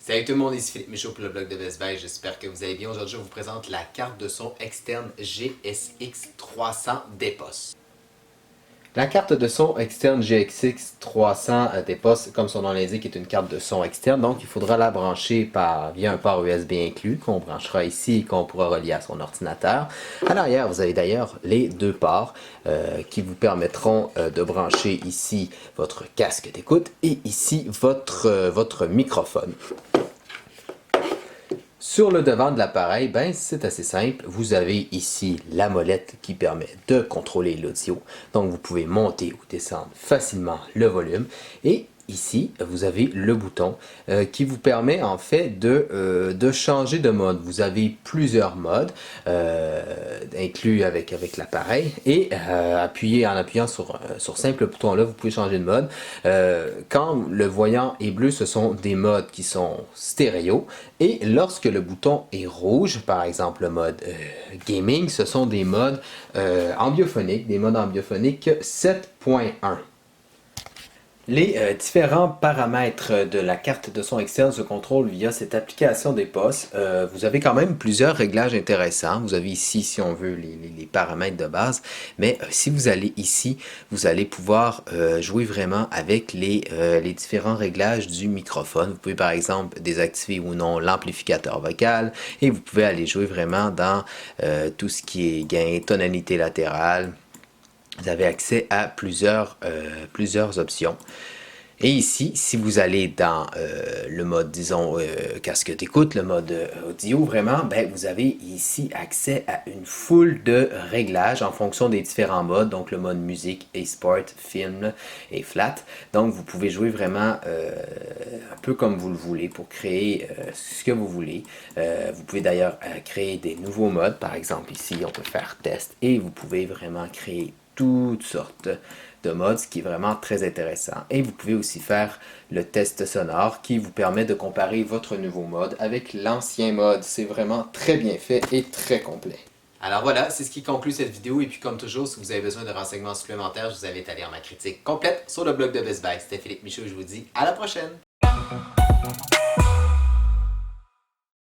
Salut tout le monde, ici Philippe Michaud pour le blog de Best Buy. J'espère que vous allez bien. Aujourd'hui, je vous présente la carte de son externe GSX 300 DPOS. La carte de son externe GSX 300 DPOS, comme son nom l'indique, est une carte de son externe. Donc, il faudra la brancher via un port USB inclus qu'on branchera ici et qu'on pourra relier à son ordinateur. À l'arrière, vous avez d'ailleurs les deux ports qui vous permettront de brancher ici votre casque d'écoute et ici votre microphone. Sur le devant de l'appareil, ben, c'est assez simple. Vous avez ici la molette qui permet de contrôler l'audio. Donc, vous pouvez monter ou descendre facilement le volume. Et ici, vous avez le bouton qui vous permet en fait de changer de mode. Vous avez plusieurs modes inclus avec l'appareil. Et en appuyant sur simple bouton là, vous pouvez changer de mode. Quand le voyant est bleu, ce sont des modes qui sont stéréo. Et lorsque le bouton est rouge, par exemple le mode gaming, ce sont des modes ambiophoniques, 7.1. Les différents paramètres de la carte de son externe se contrôlent via cette application DPOS. Vous avez quand même plusieurs réglages intéressants. Vous avez ici, si on veut, les paramètres de base. Mais si vous allez ici, vous allez pouvoir jouer vraiment avec les différents réglages du microphone. Vous pouvez par exemple désactiver ou non l'amplificateur vocal. Et vous pouvez aller jouer vraiment dans tout ce qui est gain, tonalité latérale. Vous avez accès à plusieurs options. Et ici, si vous allez dans le mode, disons, casque d'écoute, le mode audio, vraiment, ben, vous avez ici accès à une foule de réglages en fonction des différents modes. Donc, le mode musique, et sport, film et flat. Donc, vous pouvez jouer vraiment un peu comme vous le voulez pour créer ce que vous voulez. Vous pouvez d'ailleurs créer des nouveaux modes. Par exemple, ici, on peut faire test et vous pouvez vraiment créer toutes sortes de modes, ce qui est vraiment très intéressant. Et vous pouvez aussi faire le test sonore qui vous permet de comparer votre nouveau mode avec l'ancien mode. C'est vraiment très bien fait et très complet. Alors voilà, c'est ce qui conclut cette vidéo. Et puis comme toujours, si vous avez besoin de renseignements supplémentaires, je vous invite à lire ma critique complète sur le blog de Best Buy. C'était Philippe Michaud, je vous dis à la prochaine!